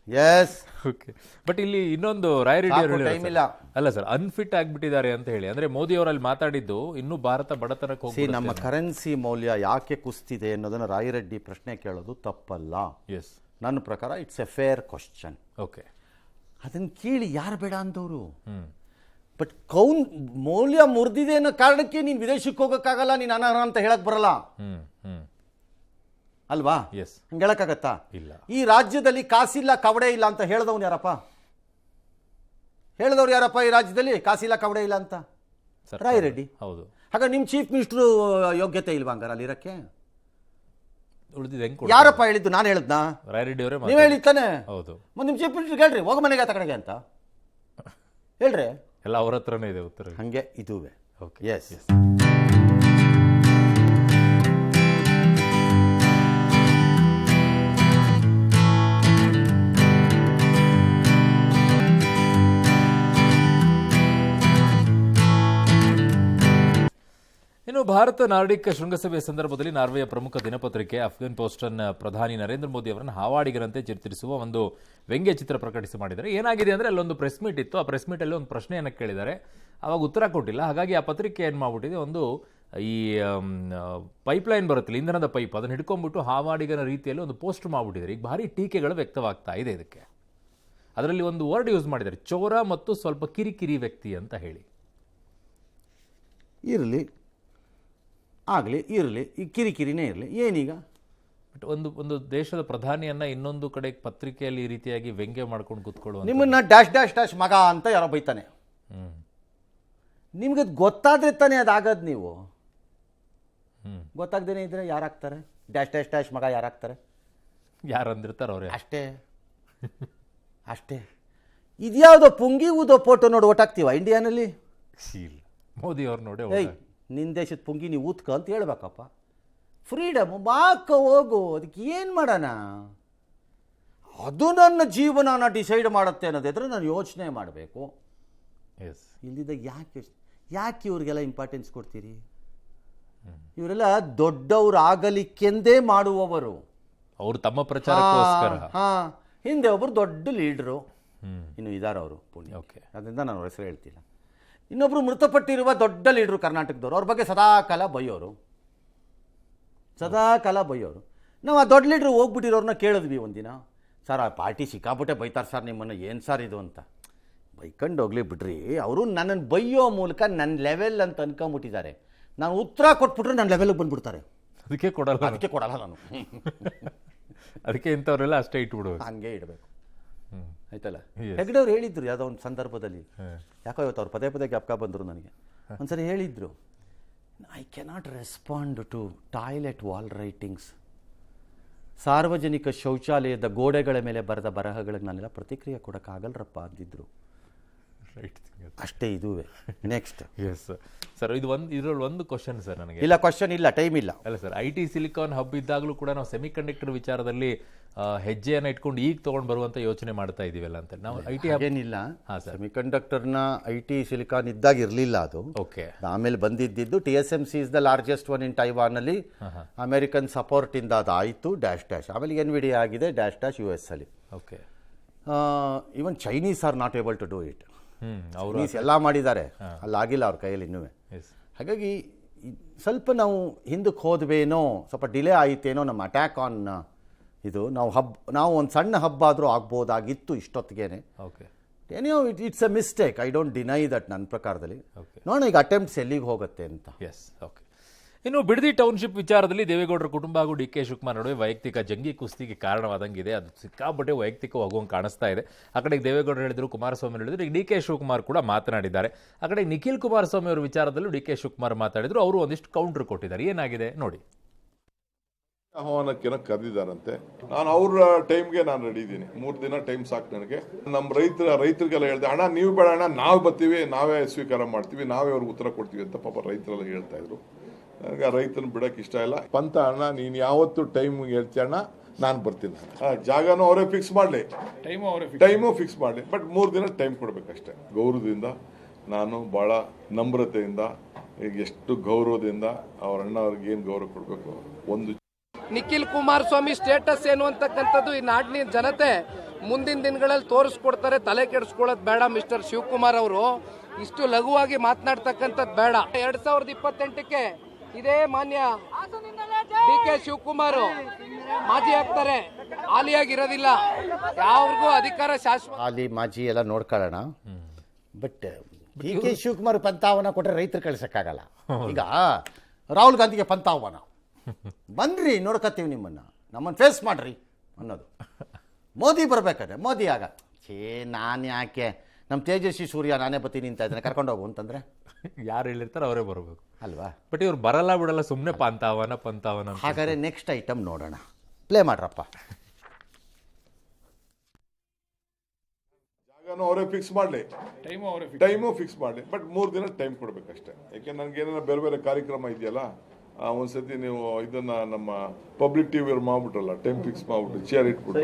ಎಸ್. ಓಕೆ, ಬಟ್ ಇಲ್ಲಿ ಇನ್ನೊಂದು ರಾಯರೆಡ್ಡಿ ಅವರು ಟೈಮ್ ಇಲ್ಲ. ಅಲ್ಲ ಸರ್, ಅನ್ಫಿಟ್ ಆಗ್ಬಿಟ್ಟಿದ್ದಾರೆ ಅಂತ ಹೇಳಿ, ಅಂದ್ರೆ ಮೋದಿ ಅವರಲ್ಲಿ ಮಾತಾಡಿದ್ದು ಇನ್ನೂ ಭಾರತ ಬಡತನಕ್ಕೆ ಹೋಗಿ ನಮ್ಮ ಕರೆನ್ಸಿ ಮೌಲ್ಯ ಯಾಕೆ ಕುಸ್ತಿದೆ ಅನ್ನೋದನ್ನ ರಾಯರೆಡ್ಡಿ ಪ್ರಶ್ನೆ ಕೇಳೋದು ತಪ್ಪಲ್ಲ. ಎಸ್, ನನ್ನ ಪ್ರಕಾರ it's A fair question. Okay, ಅದನ್ನ ಕೇಳಿ ಯಾರು ಬೇಡ ಅಂದವರು. ಹ್ಮ್, ಬಟ್ ಮೌಲ್ಯ ಮುರಿದಿದೆ ಅನ್ನೋ ಕಾರಣಕ್ಕೆ ನೀನು ವಿದೇಶಕ್ಕೆ ಹೋಗೋಕ್ಕಾಗಲ್ಲ, ನೀನು ಅನರ್ಹ ಅಂತ ಹೇಳಕ್ ಬರಲ್ಲ ಹ್ಮ್, ಹ್ಮ್, ಅಲ್ವಾ? ಎಸ್, ಹಂಗೆ ಹೇಳಕ್ಕಾಗತ್ತಾ? ಇಲ್ಲ. ಈ ರಾಜ್ಯದಲ್ಲಿ ಕಾಸಿಲ್ಲ ಕವಡೆ ಇಲ್ಲ ಅಂತ ಹೇಳ್ದವ್ನು ಯಾರಪ್ಪ? ಹೇಳಿದವ್ರು ಯಾರಪ್ಪ ಈ ರಾಜ್ಯದಲ್ಲಿ ಕಾಸಿಲ್ಲ ಕವಡೆ ಇಲ್ಲ ಅಂತ? ರಾಯರೆಡ್ಡಿ. ಹೌದು. ಹಾಗಾದ್ರೆ ನಿಮ್ಮ ಚೀಫ್ ಮಿನಿಸ್ಟ್ರು ಯೋಗ್ಯತೆ ಇಲ್ವಾ ಹಂಗಾರ ಅಲ್ಲಿ ಇರಕ್ಕೆ? ಉಳಿದಿದೆ ಯಾರಪ್ಪ ಹೇಳಿದ್ದು? ನಾನು ಹೇಳಿದ್ನಾ? ರಾಯರೆಡ್ಡಿ ಅವರೇ ನೀವು ಹೇಳಿತ್ತಾನೆ. ಹೌದು. ಮತ್ತೆ ನಿಮ್ಮ ಚೀಫ್ ಮಿನಿಸ್ಟರ್ ಹೇಳ್ರಿ, ಹೋಗ ಮನೆಗೆ ಆತ ಕಡೆಗೆ ಅಂತ ಹೇಳ್ರಿ. ಎಲ್ಲ ಅವ್ರ ಹತ್ರನೇ ಇದೆ ಉತ್ತರ. ಹಂಗೆ ಇದುವೆ. Okay, S. ಇನ್ನು ಭಾರತ ನಾರ್ಡಿಕ್ ಶೃಂಗಸಭೆಯ ಸಂದರ್ಭದಲ್ಲಿ ನಾರ್ವೆಯ ಪ್ರಮುಖ ದಿನಪತ್ರಿಕೆ ಅಫ್ಘಾನ್ ಪೋಸ್ಟನ್ ಪ್ರಧಾನಿ ನರೇಂದ್ರ ಮೋದಿ ಅವರನ್ನು ಹಾವಾಡಿಗರಂತೆ ಚಿತ್ರಿಸುವ ಒಂದು ವ್ಯಂಗ್ಯ ಚಿತ್ರ ಪ್ರಕಟಿಸಿ ಮಾಡಿದ್ದಾರೆ. ಏನಾಗಿದೆ ಅಂದರೆ ಅಲ್ಲೊಂದು ಪ್ರೆಸ್ ಮೀಟ್ ಇತ್ತು. ಆ ಪ್ರೆಸ್ ಮೀಟಲ್ಲಿ ಒಂದು ಪ್ರಶ್ನೆಯನ್ನು ಕೇಳಿದ್ದಾರೆ, ಅವಾಗ ಉತ್ತರ ಕೊಟ್ಟಿಲ್ಲ. ಹಾಗಾಗಿ ಆ ಪತ್ರಿಕೆ ಏನು ಮಾಡಿಬಿಟ್ಟಿದೆ, ಒಂದು ಈ ಪೈಪ್ಲೈನ್ ಬರುತ್ತಿಲ್ಲ, ಇಂಧನದ ಪೈಪ್, ಅದನ್ನು ಹಿಡ್ಕೊಂಡ್ಬಿಟ್ಟು ಹಾವಾಡಿಗನ ರೀತಿಯಲ್ಲಿ ಒಂದು ಪೋಸ್ಟ್ ಮಾಡಿಬಿಟ್ಟಿದ್ದಾರೆ. ಈಗ ಭಾರಿ ಟೀಕೆಗಳು ವ್ಯಕ್ತವಾಗ್ತಾ ಇದೆ ಇದಕ್ಕೆ. ಅದರಲ್ಲಿ ಒಂದು ವರ್ಡ್ ಯೂಸ್ ಮಾಡಿದ್ದಾರೆ, ಚೋರ ಮತ್ತು ಸ್ವಲ್ಪ ಕಿರಿಕಿರಿ ವ್ಯಕ್ತಿ ಅಂತ ಹೇಳಿ. ಇರಲಿ, ಆಗಲಿ, ಇರಲಿ, ಈ ಕಿರಿಕಿರಿನೇ ಇರಲಿ, ಏನೀಗ? ಬಟ್ ಒಂದು ದೇಶದ ಪ್ರಧಾನಿಯನ್ನ ಇನ್ನೊಂದು ಕಡೆ ಪತ್ರಿಕೆಯಲ್ಲಿ ಈ ರೀತಿಯಾಗಿ ವ್ಯಂಗ್ಯ ಮಾಡ್ಕೊಂಡು ಕೂತ್ಕೊಳ್ಳುವ, ನಿಮ್ಮನ್ನ ಡ್ಯಾಶ್ ಡ್ಯಾಶ್ ಡ್ಯಾಶ್ ಮಗ ಅಂತ ಯಾರೋ ಬೈತಾನೆ. ನಿಮ್ಗೆ ಗೊತ್ತಾದ್ರೆ ತಾನೇ ಅದಾಗದು. ನೀವು ಗೊತ್ತಾಗ್ದೇನೆ ಇದ್ರೆ ಯಾರಾಗ್ತಾರೆ? ಡ್ಯಾಶ್ ಡ್ಯಾಶ್ ಡ್ಯಾಶ್ ಮಗ ಯಾರಾಗ್ತಾರೆ? ಯಾರು ಅಂದಿರ್ತಾರೆ ಅವರೇ. ಅಷ್ಟೇ ಅಷ್ಟೇ. ಇದ್ಯಾವುದೋ ಪುಂಗಿ ಊದೋ ಫೋಟೋ ನೋಡಿ ಓಟಾಗ್ತೀವ ಇಂಡಿಯಾನಲ್ಲಿ? ಮೋದಿ ಅವ್ರು ನೋಡಿ, ನಿನ್ನ ದೇಶದ ಪುಂಗಿ ನೀವು ಊದ್ಕ ಅಂತ ಹೇಳ್ಬೇಕಪ್ಪ. ಫ್ರೀಡಮ್ ಬಾಕ ಹೋಗು, ಅದಕ್ಕೆ ಏನು ಮಾಡೋಣ? ಅದು ನನ್ನ ಜೀವನನ ಡಿಸೈಡ್ ಮಾಡುತ್ತೆ ಅನ್ನೋದಿದ್ರೆ ನಾನು ಯೋಚನೆ ಮಾಡಬೇಕು. ಇಲ್ಲಿದ್ದ ಯಾಕೆ ಇವ್ರಿಗೆಲ್ಲ ಇಂಪಾರ್ಟೆನ್ಸ್ ಕೊಡ್ತೀರಿ? ಇವರೆಲ್ಲ ದೊಡ್ಡವ್ರು ಆಗಲಿಕ್ಕೆಂದೇ ಮಾಡುವವರು. ಅವರು ತಮ್ಮ ಪ್ರಚಾರಕ್ಕೋಸ್ಕರ. ಹಿಂದೆ ಒಬ್ಬರು ದೊಡ್ಡ ಲೀಡ್ರು ಇನ್ನು ಇದ್ದಾರೆ ಅವರು ಪುಣ್ಯ. ಓಕೆ, ಅದರಿಂದ ನಾನು ಅವ್ರ ಹೆಸರು ಹೇಳ್ತಿಲ್ಲ. ಇನ್ನೊಬ್ರು ಮೃತಪಟ್ಟಿರುವ ದೊಡ್ಡ ಲೀಡ್ರು ಕರ್ನಾಟಕದವರು, ಅವ್ರ ಬಗ್ಗೆ ಸದಾಕಾಲ ಬೈಯೋರು. ನಾವು ಆ ದೊಡ್ಡ ಲೀಡ್ರು ಹೋಗ್ಬಿಟ್ಟಿರೋರನ್ನ ಕೇಳಿದ್ವಿ ಒಂದಿನ, ಸರ್ ಆ ಪಾರ್ಟಿ ಸಿಕ್ಕಾಬಿಟ್ಟೆ ಬೈತಾರೆ ಸರ್ ನಿಮ್ಮನ್ನು, ಏನು ಸರ್ ಇದು ಅಂತ. ಬೈಕೊಂಡು ಹೋಗ್ಲಿ ಬಿಡ್ರಿ, ಅವರು ನನ್ನನ್ನು ಬೈಯೋ ಮೂಲಕ ನನ್ನ ಲೆವೆಲ್ ಅಂತ ಅನ್ಕೊಂಬಿಟ್ಟಿದ್ದಾರೆ. ನಾನು ಉತ್ತರ ಕೊಟ್ಬಿಟ್ರೆ ನನ್ನ ಲೆವೆಲ್ಗೆ ಬಂದ್ಬಿಡ್ತಾರೆ. ಅದಕ್ಕೆ ಕೊಡಲ್ಲ ನಾನು. ಅದಕ್ಕೆ ಇಂಥವ್ರೆಲ್ಲ ಅಷ್ಟೇ ಇಟ್ಬಿಡ್ಬೇಕು, ಹಂಗೆ ಇಡಬೇಕು. ಆಯ್ತಲ್ಲ. ಹೆಗ್ಡೆ ಅವ್ರು ಹೇಳಿದ್ರು ಯಾವುದೋ ಒಂದು ಸಂದರ್ಭದಲ್ಲಿ, ಯಾಕೋ ಇವತ್ತು ಅವ್ರು ಪದೇ ಪದೇ ಜ್ಞಾಪಕ ಬಂದರು ನನಗೆ. ಒಂದ್ಸರಿ ಹೇಳಿದ್ರು, I cannot respond to toilet wall writings. ಸಾರ್ವಜನಿಕ ಶೌಚಾಲಯದ ಗೋಡೆಗಳ ಮೇಲೆ ಬರೆದ ಬರಹಗಳಿಗೆ ನಾನೆಲ್ಲ ಪ್ರತಿಕ್ರಿಯೆ ಕೊಡೋಕ್ಕಾಗಲ್ರಪ್ಪ ಅಂದಿದ್ರು. ಅಷ್ಟೇ ಇದುವೆ. ನೆಕ್ಸ್ಟ್. ಎಸ್ ಸರ್, ಇದರಲ್ಲಿ ಒಂದು ಕ್ವಶನ್ ಸರ್ ನನಗೆ. ಇಲ್ಲ, ಕ್ವಶನ್ ಇಲ್ಲ, ಟೈಮ್ ಇಲ್ಲ. ಅಲ್ಲ ಸರ್, IT ಸಿಲಿಕಾನ್ ಹಬ್ ಇದ್ದಾಗಲೂ ಕೂಡ ನಾವು ಸೆಮಿಕಂಡಕ್ಟರ್ ವಿಚಾರದಲ್ಲಿ ಹೆಜ್ಜೆಯನ್ನು ಇಟ್ಕೊಂಡು ಈಗ ತೊಗೊಂಡು ಬರುವಂತ ಯೋಚನೆ ಮಾಡ್ತಾ ಇದೀವಲ್ಲ ಅಂತ. ನಾವು IT ಹಬ್ ಏನಿಲ್ಲ, ಸೆಮಿಕಂಡಕ್ಟರ್ನ IT ಸಿಲಿಕಾನ್ ಇದ್ದಾಗ ಇರಲಿಲ್ಲ ಅದು. ಓಕೆ, ಆಮೇಲೆ ಬಂದಿದ್ದು TSMC is the largest one in Taiwan ಅಲ್ಲಿ. ಅಮೆರಿಕನ್ ಸಪೋರ್ಟ್ ಇಂದ ಅದು ಆಯಿತು ಡ್ಯಾಶ್ ಡ್ಯಾಶ್. ಆಮೇಲೆ NVIDIA ಆಗಿದೆ ಡ್ಯಾಶ್ ಡ್ಯಾಶ್ US ಅಲ್ಲಿ. Okay, even Chinese are not able to do it. Chinese ಎಲ್ಲ ಮಾಡಿದ್ದಾರೆ, ಅಲ್ಲಾಗಿಲ್ಲ ಅವ್ರ ಕೈಯಲ್ಲಿ ಇನ್ನೂ. ಹಾಗಾಗಿ ಸ್ವಲ್ಪ ನಾವು ಹಿಂದಕ್ಕೆ ಹೋದ್ವೇನೋ, ಸ್ವಲ್ಪ ಡಿಲೇ ಆಯಿತೇನೋ ನಮ್ಮ ಅಟ್ಯಾಕ್ ಆನ್ ಇದು. ನಾವು ಒಂದು ಸಣ್ಣ ಹಬ್ಬ ಆದರೂ ಆಗ್ಬೋದಾಗಿತ್ತು ಇಷ್ಟೊತ್ತಿಗೇನೆ. ಓಕೆ, ಏನೋ it's a mistake, I don't deny that ನನ್ನ ಪ್ರಕಾರದಲ್ಲಿ. ನೋಡೋಣ ಈಗ ಅಟೆಂಪ್ಟ್ಸ್ ಎಲ್ಲಿಗೆ ಹೋಗುತ್ತೆ ಅಂತ. Yes, okay. ಇನ್ನು ಬಿಡದಿ ಟೌನ್ಶಿಪ್ ವಿಚಾರದಲ್ಲಿ ದೇವೇಗೌಡರ ಕುಟುಂಬ ಹಾಗೂ DK ಶಿವಕುಮಾರ್ ನಡುವೆ ವೈಯಕ್ತಿಕ ಜಂಗಿ ಕುಸ್ತಿಗೆ ಕಾರಣವಾದಂಗಿದೆ. ಅದು ಸಿಕ್ಕಾಪಟ್ಟೆ ವೈಯಕ್ತಿಕವಾಗುವಂಗೆ ಕಾಣಿಸ್ತಾ ಇದೆ. ಆ ಕಡೆಗೆ ದೇವೇಗೌಡರು ಹೇಳಿದ್ರು, ಕುಮಾರಸ್ವಾಮಿ ಹೇಳಿದ್ರು, ಈಗ DK ಶಿವಕುಮಾರ್ ಕೂಡ ಮಾತನಾಡಿದ್ದಾರೆ. ಆ ಕಡೆ ನಿಖಿಲ್ ಕುಮಾರಸ್ವಾಮಿ ಅವರ ವಿಚಾರದಲ್ಲೂ DK ಶಿವಕುಮಾರ್ ಮಾತಾಡಿದ್ರು. ಅವರು ಒಂದಿಷ್ಟು ಕೌಂಟರ್ ಕೊಟ್ಟಿದ್ದಾರೆ. ಏನಾಗಿದೆ ನೋಡಿ. ಆಹ್ವಾನಕ್ಕೆ ಕರೆದಿದ್ದಾರಂತೆ. ನಾನು ಅವ್ರ ಟೈಮ್ಗೆ ನಾನು ರೆಡಿ ಇದ್ದೀನಿ. 3 ದಿನ ಟೈಮ್ ಸಾಕು ನನಗೆ. ನಮ್ಮ ರೈತರಿಗೆಲ್ಲ ಹೇಳಿದೆ, ಅಣ್ಣ ನೀವು ಬೇಡ ಅಣ್ಣ, ನಾವು ಬರ್ತೀವಿ, ನಾವೇ ಸ್ವೀಕಾರ ಮಾಡ್ತೀವಿ, ನಾವೇ ಅವ್ರಿಗೆ ಉತ್ತರ ಕೊಡ್ತೀವಿ ಅಂತ ಪಾಪ ರೈತರೆಲ್ಲ ಹೇಳ್ತಾ ಇದ್ರು. ನನಗೆ ಆ ರೈತನ ಬಿಡಕ್ಕೆ ಇಷ್ಟ ಇಲ್ಲ. ಪಂತ ಅಣ್ಣ ನೀನು ಯಾವತ್ತು ಟೈಮ್ ಹೇಳ್ತೀಯ ಅಣ್ಣ, ನಾನು ಬರ್ತೀನಿ. ಜಾಗನೂ ಅವರೇ ಫಿಕ್ಸ್ ಮಾಡಲಿ, ಟೈಮು ಫಿಕ್ಸ್ ಮಾಡಲಿ, ಬಟ್ 3 ದಿನ ಟೈಮ್ ಕೊಡಬೇಕಷ್ಟೇ. ಗೌರವದಿಂದ, ನಾನು ಭಾಳ ನಮ್ರತೆಯಿಂದ, ಈಗ ಎಷ್ಟು ಗೌರವದಿಂದ ಅವ್ರ ಅಣ್ಣ ಅವ್ರಿಗೆ ಏನು ಗೌರವ ಕೊಡಬೇಕು. ಒಂದು ನಿಖಿಲ್ ಕುಮಾರಸ್ವಾಮಿ ಸ್ಟೇಟಸ್ ಏನು ಅಂತಕ್ಕಂಥದ್ದು ಈ ನಾಡಿನ ಜನತೆ ಮುಂದಿನ ದಿನಗಳಲ್ಲಿ ತೋರಿಸ್ಕೊಡ್ತಾರೆ. ತಲೆ ಕೆಡಿಸ್ಕೊಳ್ಳೋದು ಬೇಡ ಮಿಸ್ಟರ್ ಶಿವಕುಮಾರ್ ಅವರು. ಇಷ್ಟು ಲಘುವಾಗಿ ಮಾತನಾಡ್ತಕ್ಕಂಥದ್ದು ಬೇಡ. 2028ಕ್ಕೆ ಇದೇ ಮಾನ್ಯ DK ಶಿವಕುಮಾರ್ ಮಾಜಿ ಆಗ್ತಾರೆ, ಹಾಲಿಯಾಗಿರೋದಿಲ್ಲ. ಯಾವ್ರಿಗೂ ಅಧಿಕಾರ ಶಾಶ್ವತ. ಅಲ್ಲಿ ಮಾಜಿ ಎಲ್ಲ ನೋಡ್ಕೊಳ್ಳೋಣ. ಬಟ್ DK ಶಿವಕುಮಾರ್ ಪಂತಾವನ ಕೊಟ್ಟರೆ ರೈತರು ಕಳ್ಸಕ್ಕಾಗಲ್ಲ. ಈಗ ರಾಹುಲ್ ಗಾಂಧಿಗೆ ಪಂತಾವನ ಬನ್ರಿ ನೋಡ್ಕೊತೀವಿ, ನಮ್ಮನ್ನು ಫೇಸ್ ಮಾಡ್ರಿ ಅನ್ನೋದು. ಮೋದಿ ಬರ್ಬೇಕಾದ್ರೆ ಮೋದಿ ಆಗ ನಾನು ಯಾಕೆ ನಮ್ಮ ತೇಜಸ್ವಿ ಸೂರ್ಯ ನಾನೇ ಬತ್ತೀನಿ ಅಂತ ಇದ್ದಾನೆ ಕರ್ಕೊಂಡು ಹೋಗು ಅಂತಂದ್ರೆ ಯಾರು ಹೇಳಿರ್ತಾರೆ ಅವರೇ ಬರಬೇಕು ಅಲ್ವಾ? ಬಟ್ ಇವ್ರು ಬರಲ್ಲ ಬಿಡಲ್ಲ, ಸುಮ್ಮನೆ ಪಂತಾವನ ಅಂತ. ಹಾಗಾದ್ರೆ ನೆಕ್ಸ್ಟ್ ಐಟಮ್ ನೋಡೋಣ, ಪ್ಲೇ ಮಾಡ್ರಪ್ಪ. ಜಾಗನೂ ಅವರೇ ಫಿಕ್ಸ್ ಮಾಡಲಿ, ಟೈಮು ಫಿಕ್ಸ್ ಮಾಡಲಿ. ಬಟ್ 3 ದಿನ ಟೈಮ್ ಕೊಡ್ಬೇಕಷ್ಟೇ. ಯಾಕೆ ನನಗೆ ಏನಾರ ಬೇರೆ ಬೇರೆ ಕಾರ್ಯಕ್ರಮ ಇದೆಯಲ್ಲ, ಒಂದ್ಸತಿ ನೀವು ಇದನ್ನ ನಮ್ಮ ಪಬ್ಲಿಕ್ ಟಿವಿ ಅವ್ರು ಮಾಡ್ಬಿಟ್ರಲ್ಲ, ಟೈಮ್ ಫಿಕ್ಸ್ ಮಾಡ್ಬಿಟ್ಟು ಚೇರ್ ಇಟ್ಬಿಟ್ಟು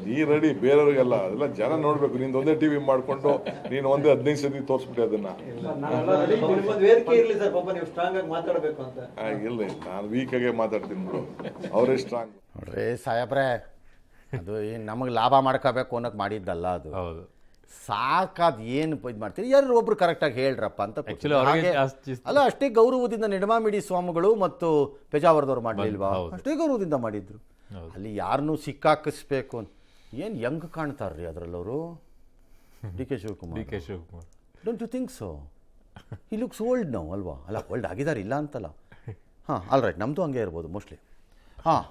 ನೀ ರೆಡಿ, ಬೇರೆಯವ್ರಿಗೆಲ್ಲ ಅದೆಲ್ಲ ಜನ ನೋಡ್ಬೇಕು. ನಿಂದು ಒಂದೇ ಟಿವಿ ಮಾಡ್ಕೊಂಡು ನೀನು ಒಂದೇ 15 ಸತಿ ತೋರಿಸ್ಬಿಟ್ಟೆ ಅದನ್ನ. ಇಲ್ಲ, ನಾನು ವೀಕ್ ಆಗೇ ಮಾತಾಡ್ತೀನಿ ಬಿಡು, ಅವರೇ ಸ್ಟ್ರಾಂಗ್. ನೋಡ್ರಿ ಸಾಹೇಬ್ರೆ, ಅದು ಏನು ನಮಗೆ ಲಾಭ ಮಾಡ್ಕೋಬೇಕು ಅನ್ನೋಕೆ ಮಾಡಿದ್ದಲ್ಲ ಅದು. ಹೌದು, ಸಾಕಾದ್ ಏನು ಇದು ಮಾಡ್ತೀರಿ, ಯಾರು ಒಬ್ರು ಕರೆಕ್ಟಾಗಿ ಹೇಳ್ರಪ್ಪ ಅಂತ. ಅವ್ರಿಗೆ ಅಲ್ಲ, ಅಷ್ಟೇ ಗೌರವದಿಂದ ನಿಡಮಾಮಿಡಿ ಸ್ವಾಮಿಗಳು ಮತ್ತು ಪೇಜಾವರದವ್ರು ಮಾಡಲಿಲ್ವಾ? ಅಷ್ಟೇ ಗೌರವದಿಂದ ಮಾಡಿದ್ರು. ಅಲ್ಲಿ ಯಾರನ್ನೂ ಸಿಕ್ಕಾಕಿಸ್ಬೇಕು ಅಂತ ಏನು ಹೆಂಗ್ ಕಾಣ್ತಾರ್ರಿ ಅದರಲ್ಲವರು. DK Shivakumar don't you think so? ಈ ಲುಕ್ಸ್ ಓಲ್ಡ್ ನಾವು ಅಲ್ವಾ? ಅಲ್ಲ, ಓಲ್ಡ್ ಆಗಿದ್ದಾರೆ, ಇಲ್ಲ ಅಂತಲ್ಲ. ಹಾಂ, ಆಲ್ ರೈಟ್, ನಮ್ಮದು ಹಂಗೆ ಇರ್ಬೋದು ಮೋಸ್ಟ್ಲಿ. ಹಾಂ,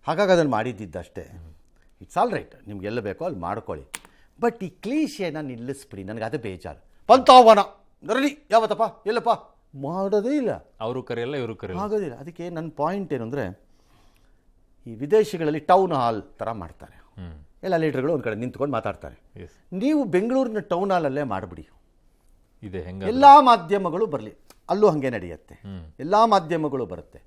ಹಾಗಾಗಿ ಅದನ್ನು ಮಾಡಿದ್ದಷ್ಟೇ. ಇಟ್ಸ್ ಆಲ್ ರೈಟ್, ನಿಮ್ಗೆಲ್ಲ ಬೇಕೋ ಅಲ್ಲಿ ಮಾಡ್ಕೊಳ್ಳಿ. ಬಟ್ ಈ ಕ್ಲೀಶೆನ ನಿಲ್ಲಿಸ್ಬಿಡಿ, ನನಗೆ ಅದೇ ಬೇಜಾರು. ಪಂತಾವನ ರೆಡಿ, ಯಾವತ್ತಪ್ಪ ಎಲ್ಲಪ್ಪ ಮಾಡೋದೇ ಇಲ್ಲ, ಅವರು ಕರೆಯಲ್ಲ ಇವರು ಕರೆಯಲ್ಲ, ಆಗೋದಿಲ್ಲ. ಅದಕ್ಕೆ ನನ್ನ ಪಾಯಿಂಟ್ ಏನು ಅಂದರೆ, ಈ ವಿದೇಶಗಳಲ್ಲಿ ಟೌನ್ ಹಾಲ್ ಥರ ಮಾಡ್ತಾರೆ, ಎಲ್ಲ ಲೀಡರ್ಗಳು ಒಂದು ಕಡೆ ನಿಂತ್ಕೊಂಡು ಮಾತಾಡ್ತಾರೆ. ನೀವು ಬೆಂಗಳೂರಿನ ಟೌನ್ ಹಾಲಲ್ಲೇ ಮಾಡಿಬಿಡಿ, ಇದೆ ಹೆಂಗೆ ಎಲ್ಲ ಮಾಧ್ಯಮಗಳು ಬರಲಿ, ಅಲ್ಲೂ ಹಾಗೆ ನಡೆಯುತ್ತೆ, ಎಲ್ಲ ಮಾಧ್ಯಮಗಳು ಬರುತ್ತೆ.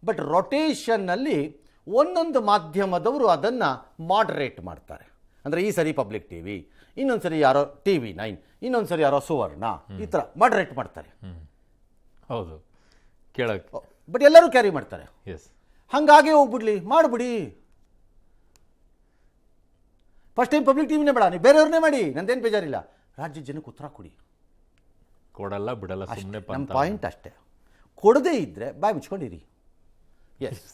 ಬಟ್ ರೊಟೇಷನ್ನಲ್ಲಿ ಒಂದೊಂದು ಮಾಧ್ಯಮದವರು ಅದನ್ನು ಮಾಡರೇಟ್ ಮಾಡ್ತಾರೆ. ಅಂದರೆ ಈ ಸರಿ ಪಬ್ಲಿಕ್ ಟಿವಿ, ಇನ್ನೊಂದು ಸರಿ ಯಾರೋ TV9, ಇನ್ನೊಂದು ಸರಿ ಯಾರೋ ಸುವರ್ಣ, ಈ ಥರ ಮಾಡರೇಟ್ ಮಾಡ್ತಾರೆ. ಹೌದು, ಕೇಳಕ್ಕೆ. ಬಟ್ ಎಲ್ಲರೂ ಕ್ಯಾರಿ ಮಾಡ್ತಾರೆ. ಎಸ್, ಹಾಗಾಗೆ ಹೋಗ್ಬಿಡ್ಲಿ, ಮಾಡಿಬಿಡಿ. ಫಸ್ಟ್ ಟೈಮ್ ಪಬ್ಲಿಕ್ ಟಿವಿನೇ ಬೇಡ, ನೀವು ಬೇರೆಯವ್ರನ್ನೇ ಮಾಡಿ, ನಂದೇನು ಬೇಜಾರಿಲ್ಲ. ರಾಜ್ಯ ಜನಕ್ಕೆ ಉತ್ತರ ಕೊಡಿ, ಕೊಡಲ್ಲ ಬಿಡಲ್ಲ, ಸುಮ್ಮನೆ ನಮ್ಮ ಪಾಯಿಂಟ್ ಅಷ್ಟೇ. ಕೊಡದೇ ಇದ್ದರೆ ಬಾಯ್ ಮುಚ್ಕೊಂಡಿರಿ. ಎಸ್.